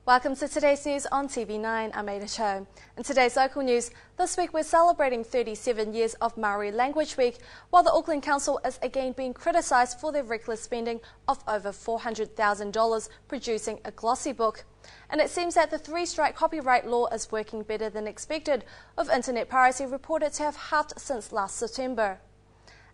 Welcome to today's news on TV9. I'm Ada Cho. In today's local news, this week we're celebrating 37 years of Maori Language Week, while the Auckland Council is again being criticised for their reckless spending of over $400,000 producing a glossy book. And it seems that the three-strike copyright law is working better than expected, with internet piracy reported to have halved since last September.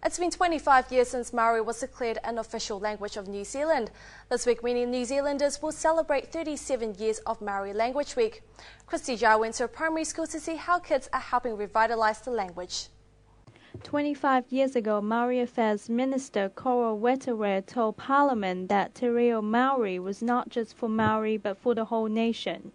It's been 25 years since Maori was declared an official language of New Zealand. This week, many New Zealanders will celebrate 37 years of Maori Language Week. Christy Zhao went to a primary school to see how kids are helping revitalise the language. 25 years ago, Maori Affairs Minister Koro Wetere told Parliament that Te Reo Maori was not just for Maori but for the whole nation.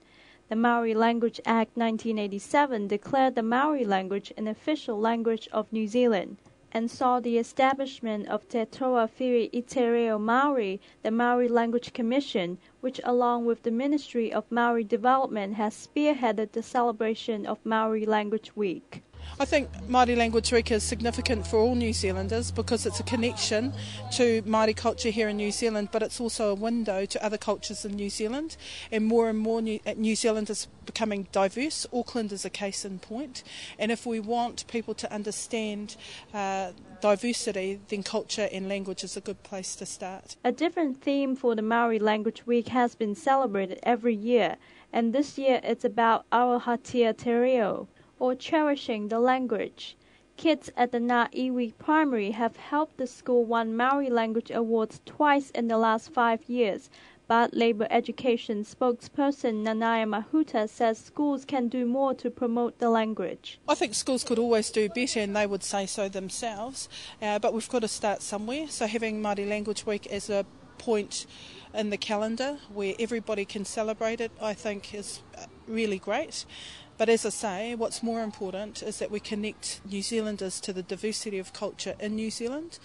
The Maori Language Act 1987 declared the Maori language an official language of New Zealand, and saw the establishment of Te Toa Whiri I Te Reo Maori, the Maori Language Commission, which along with the Ministry of Maori Development has spearheaded the celebration of Maori Language Week. I think Māori Language Week is significant for all New Zealanders because it's a connection to Māori culture here in New Zealand, but it's also a window to other cultures in New Zealand, and more New Zealand is becoming diverse. Auckland is a case in point, and if we want people to understand diversity, then culture and language is a good place to start. A different theme for the Maori Language Week has been celebrated every year, and this year it's about Arohatia Te Reo, or cherishing the language. Kids at the Ngā Iwi Primary have helped the school won Maori Language Awards twice in the last 5 years, but Labour Education spokesperson Nanaya Mahuta says schools can do more to promote the language. I think schools could always do better, and they would say so themselves, but we've got to start somewhere. So having Māori Language Week as a point in the calendar where everybody can celebrate it, I think is really great. But as I say, what's more important is that we connect New Zealanders to the diversity of culture in New Zealand.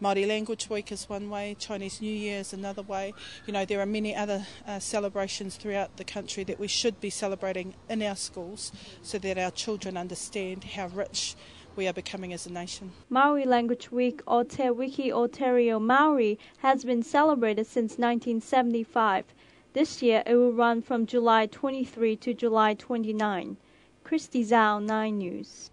Māori Language Week is one way, Chinese New Year is another way. You know, there are many other celebrations throughout the country that we should be celebrating in our schools so that our children understand how rich we are becoming as a nation. Maori Language Week, or Te Wiki o Te Reo Maori, has been celebrated since 1975. This year it will run from July 23 to July 29. Christy Zhao, 9 News.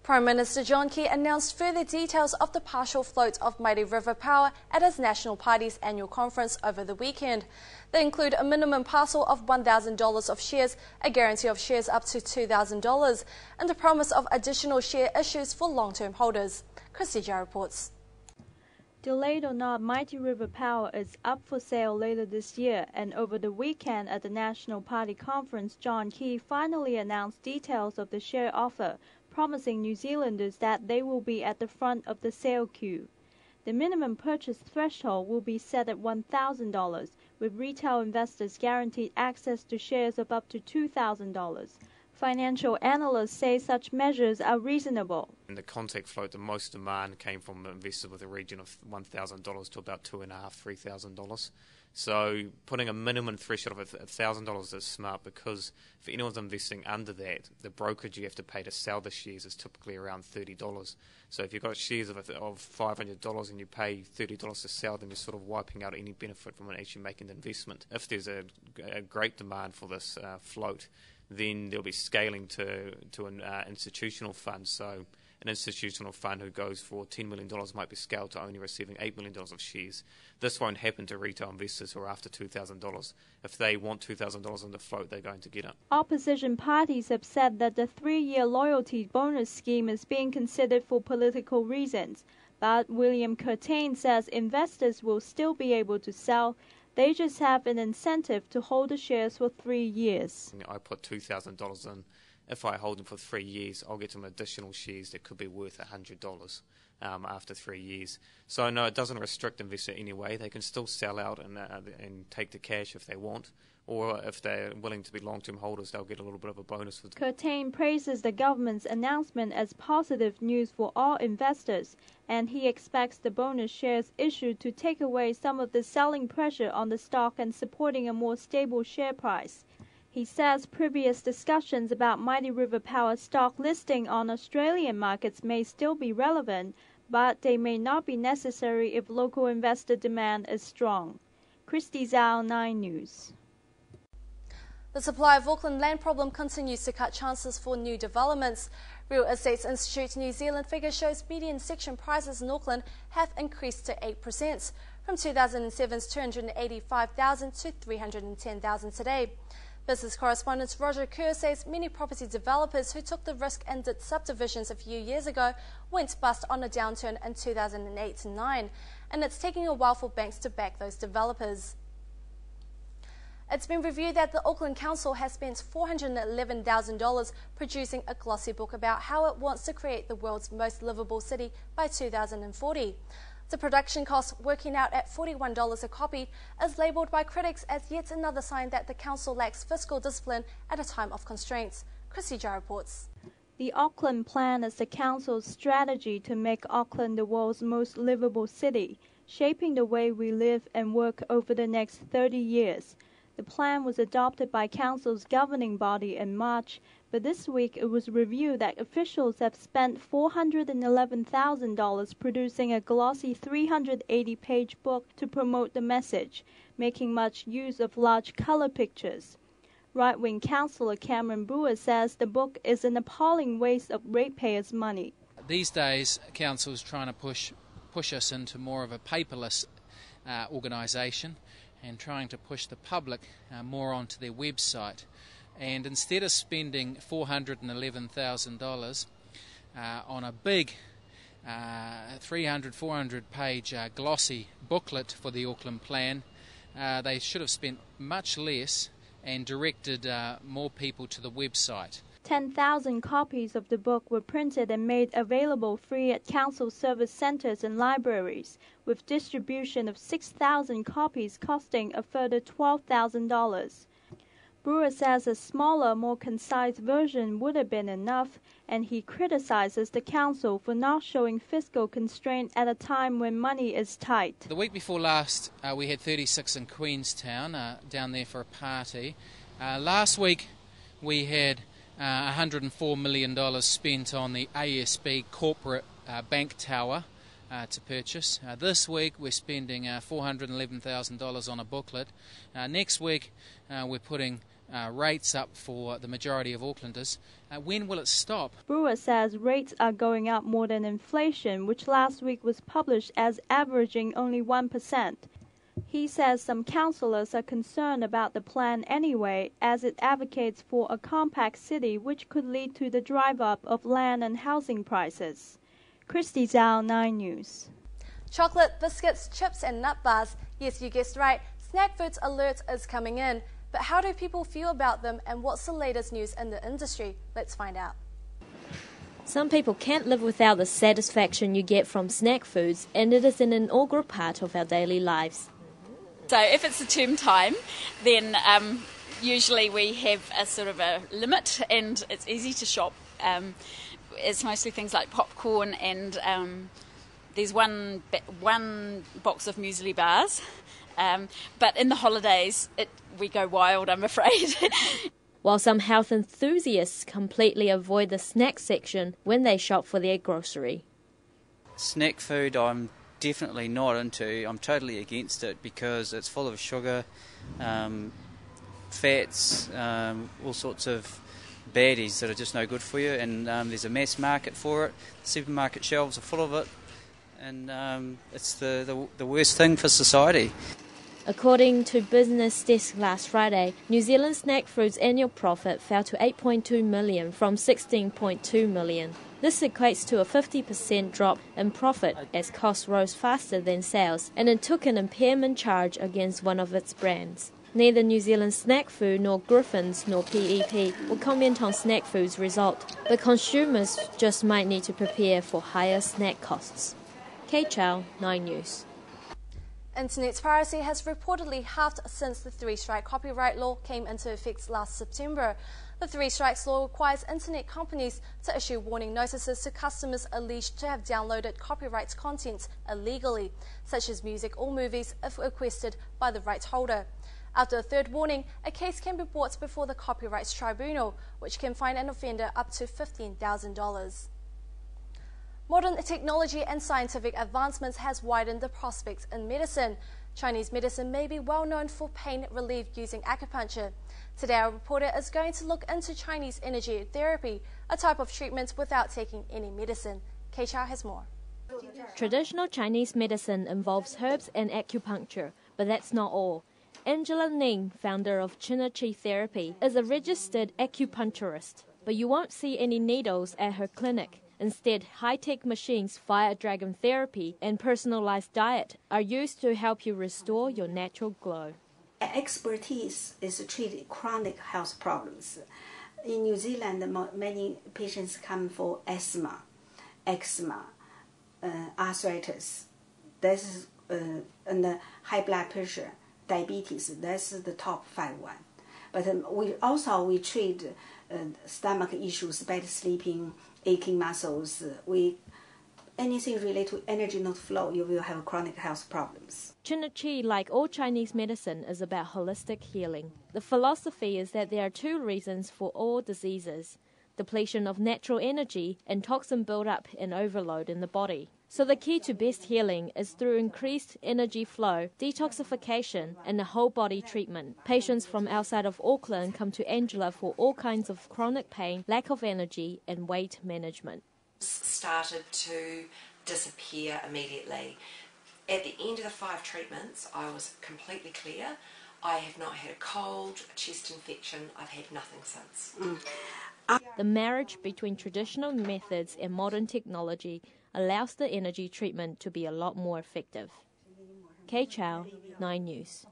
Prime Minister John Key announced further details of the partial float of Mighty River Power at his National Party's annual conference over the weekend. They include a minimum parcel of $1,000 of shares, a guarantee of shares up to $2,000, and the promise of additional share issues for long-term holders. Christy Zhao reports. Delayed or not, Mighty River Power is up for sale later this year, and over the weekend at the National Party conference, John Key finally announced details of the share offer, promising New Zealanders that they will be at the front of the sale queue. The minimum purchase threshold will be set at $1,000, with retail investors guaranteed access to shares of up to $2,000. Financial analysts say such measures are reasonable. In the contact float, the most demand came from investors with a region of $1,000 to about $2,500, $3,000. So putting a minimum threshold of $1,000 is smart, because if anyone's investing under that, the brokerage you have to pay to sell the shares is typically around $30. So if you've got shares of $500 and you pay $30 to sell, then you're sort of wiping out any benefit from actually making the investment. If there's a great demand for this float, then there'll be scaling to an institutional fund. So an institutional fund who goes for $10 million might be scaled to only receiving $8 million of shares. This won't happen to retail investors who are after $2,000. If they want $2,000 on the float, they're going to get it. Opposition parties have said that the 3-year loyalty bonus scheme is being considered for political reasons. But William Curtain says investors will still be able to sell. They just have an incentive to hold the shares for 3 years. I put $2,000 in. If I hold them for 3 years, I'll get some additional shares that could be worth $100 after 3 years. So no, it doesn't restrict investors anyway. They can still sell out and take the cash if they want. Or if they're willing to be long-term holders, they'll get a little bit of a bonus. Curtain praises the government's announcement as positive news for all investors, and he expects the bonus shares issued to take away some of the selling pressure on the stock and supporting a more stable share price. He says previous discussions about Mighty River Power stock listing on Australian markets may still be relevant, but they may not be necessary if local investor demand is strong. Christy Zhao, 9 News. The supply of Auckland land problem continues to cut chances for new developments. Real Estates Institute New Zealand figure shows median section prices in Auckland have increased to 8%, from 2007's 285,000 to 310,000 today. Business correspondent Roger Kerr says many property developers who took the risk and did subdivisions a few years ago went bust on a downturn in 2008-9, and it's taking a while for banks to back those developers. It's been reviewed that the Auckland Council has spent $411,000 producing a glossy book about how it wants to create the world's most livable city by 2040. The production cost, working out at $41 a copy, is labelled by critics as yet another sign that the council lacks fiscal discipline at a time of constraints. Christy Jar reports. The Auckland Plan is the council's strategy to make Auckland the world's most livable city, shaping the way we live and work over the next 30 years. The plan was adopted by Council's governing body in March, but this week it was revealed that officials have spent $411,000 producing a glossy 380-page book to promote the message, making much use of large color pictures. Right-wing councillor Cameron Brewer says the book is an appalling waste of ratepayers' money. These days, Council's trying to push us into more of a paperless organisation, and trying to push the public more onto their website. And instead of spending $411,000 on a big 300-400 page glossy booklet for the Auckland Plan, they should have spent much less and directed more people to the website. 10,000 copies of the book were printed and made available free at council service centres and libraries, with distribution of 6,000 copies costing a further $12,000. Brewer says a smaller, more concise version would have been enough, and he criticises the council for not showing fiscal constraint at a time when money is tight. The week before last, we had 36 in Queenstown, down there for a party. Last week, we had $104 million spent on the ASB corporate bank tower to purchase. This week we're spending $411,000 on a booklet. Next week we're putting rates up for the majority of Aucklanders. When will it stop? Brewer says rates are going up more than inflation, which last week was published as averaging only 1%. He says some councillors are concerned about the plan anyway, as it advocates for a compact city which could lead to the drive-up of land and housing prices. Christy Zhao, 9 News. Chocolate, biscuits, chips and nut bars. Yes, you guessed right, snack foods alert is coming in. But how do people feel about them, and what's the latest news in the industry? Let's find out. Some people can't live without the satisfaction you get from snack foods, and it is an integral part of our daily lives. So if it's the term time, then usually we have a sort of a limit, and it's easy to shop. It's mostly things like popcorn, and there's one box of muesli bars. But in the holidays, we go wild, I'm afraid. While some health enthusiasts completely avoid the snack section when they shop for their grocery. Snack food I'm definitely not into. I'm totally against it because it's full of sugar, fats, all sorts of baddies that are just no good for you, and there's a mass market for it. The supermarket shelves are full of it, and it's the worst thing for society. According to Business Desk last Friday, New Zealand snack foods' annual profit fell to $8.2 million from $16.2 million. This equates to a 50% drop in profit as costs rose faster than sales, and it took an impairment charge against one of its brands. Neither New Zealand Snack Food nor Griffins nor PEP will comment on snack food's result, but consumers just might need to prepare for higher snack costs. Kate Chow, 9 News. Internet piracy has reportedly halved since the three-strike copyright law came into effect last September. The three strikes law requires internet companies to issue warning notices to customers alleged to have downloaded copyright content illegally, such as music or movies if requested by the right holder. After a third warning, a case can be brought before the Copyrights Tribunal, which can fine an offender up to $15,000. Modern technology and scientific advancements has widened the prospects in medicine. Chinese medicine may be well known for pain relief using acupuncture. Today our reporter is going to look into Chinese energy therapy, a type of treatment without taking any medicine. Kei Chao has more. Traditional Chinese medicine involves herbs and acupuncture, but that's not all. Angela Ning, founder of Chi Therapy, is a registered acupuncturist, but you won't see any needles at her clinic. Instead, high-tech machines, fire dragon therapy, and personalized diet are used to help you restore your natural glow. Expertise is to treat chronic health problems. In New Zealand, many patients come for asthma, eczema, arthritis, and high blood pressure, diabetes. That's the top 5 one. But we treat stomach issues, bad sleeping, aching muscles. Anything related to energy not flow, you will have chronic health problems. Chi, like all Chinese medicine, is about holistic healing. The philosophy is that there are 2 reasons for all diseases: depletion of natural energy and toxin build-up and overload in the body. So the key to best healing is through increased energy flow, detoxification, and a whole-body treatment. Patients from outside of Auckland come to Angela for all kinds of chronic pain, lack of energy, and weight management. Started to disappear immediately. At the end of the 5 treatments, I was completely clear. I have not had a cold, a chest infection. I've had nothing since. The marriage between traditional methods and modern technology allows the energy treatment to be a lot more effective. Kei Chao, 9 News.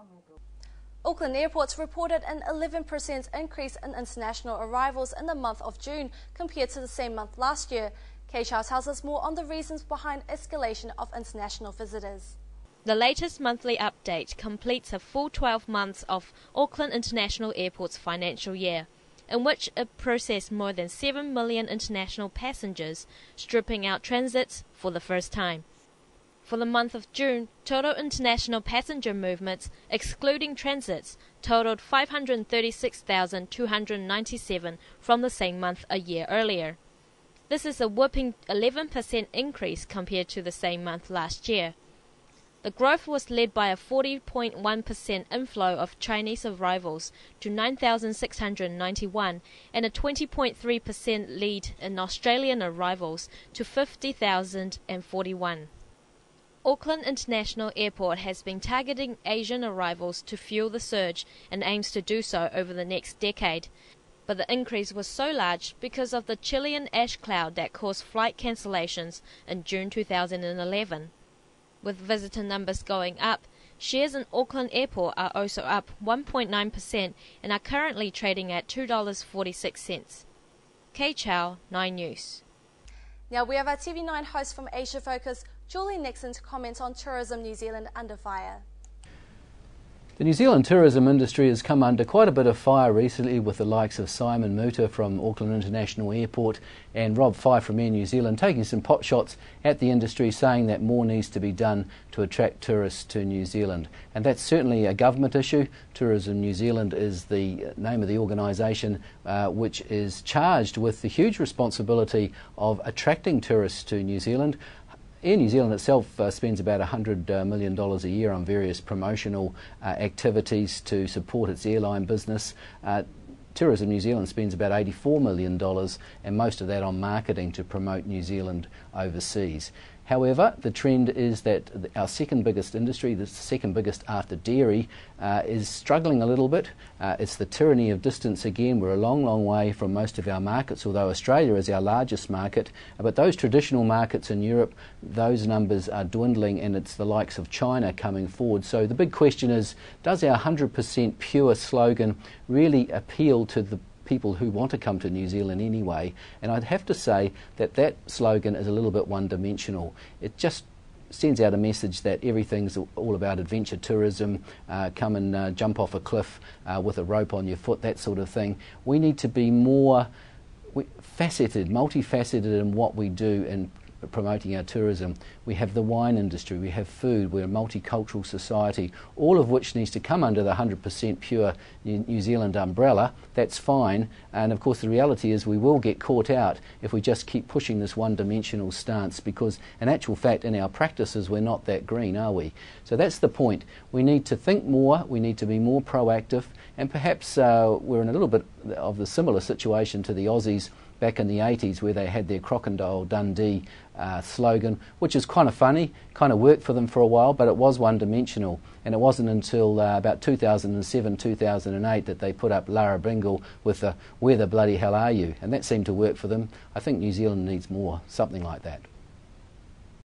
Auckland airports reported an 11% increase in international arrivals in the month of June compared to the same month last year. Kei Chao tells us more on the reasons behind escalation of international visitors. The latest monthly update completes a full 12 months of Auckland International Airport's financial year, in which it processed more than 7 million international passengers, stripping out transits for the first time. For the month of June, total international passenger movements, excluding transits, totaled 536,297 from the same month a year earlier. This is a whopping 11% increase compared to the same month last year. The growth was led by a 40.1% inflow of Chinese arrivals to 9,691 and a 20.3% lead in Australian arrivals to 50,041. Auckland International Airport has been targeting Asian arrivals to fuel the surge and aims to do so over the next decade. But the increase was so large because of the Chilean ash cloud that caused flight cancellations in June 2011. With visitor numbers going up, shares in Auckland Airport are also up 1.9% and are currently trading at $2.46. Kei Chao, 9 News. Now we have our TV9 host from Asia Focus, Julie Nixon, to comment on Tourism New Zealand under fire. The New Zealand tourism industry has come under quite a bit of fire recently, with the likes of Simon Muta from Auckland International Airport and Rob Fyfe from Air New Zealand taking some pot shots at the industry, saying that more needs to be done to attract tourists to New Zealand. And that's certainly a government issue. Tourism New Zealand is the name of the organisation which is charged with the huge responsibility of attracting tourists to New Zealand. Air New Zealand itself spends about $100 million a year on various promotional activities to support its airline business. Tourism New Zealand spends about $84 million, and most of that on marketing to promote New Zealand overseas. However, the trend is that our second biggest industry, the second biggest after dairy, is struggling a little bit. It's the tyranny of distance again. We're a long, long way from most of our markets, although Australia is our largest market. But those traditional markets in Europe, those numbers are dwindling, and it's the likes of China coming forward. So the big question is, does our 100% pure slogan really appeal to the people who want to come to New Zealand anyway? And I'd have to say that that slogan is a little bit one-dimensional. It just sends out a message that everything's all about adventure tourism, come and jump off a cliff with a rope on your foot, that sort of thing. We need to be more faceted, multifaceted in what we do, and promoting our tourism. We have the wine industry, we have food, we're a multicultural society, all of which needs to come under the 100% pure New Zealand umbrella. That's fine, and of course the reality is we will get caught out if we just keep pushing this one-dimensional stance, because in actual fact in our practices we're not that green, are we? So that's the point. We need to think more, we need to be more proactive, and perhaps we're in a little bit of the similar situation to the Aussies back in the 80s, where they had their Crocodile Dundee slogan, which is kind of funny, kind of worked for them for a while, but it was one-dimensional, and it wasn't until about 2007, 2008 that they put up Lara Bingle with the "Where the bloody hell are you?" and that seemed to work for them. I think New Zealand needs more, something like that.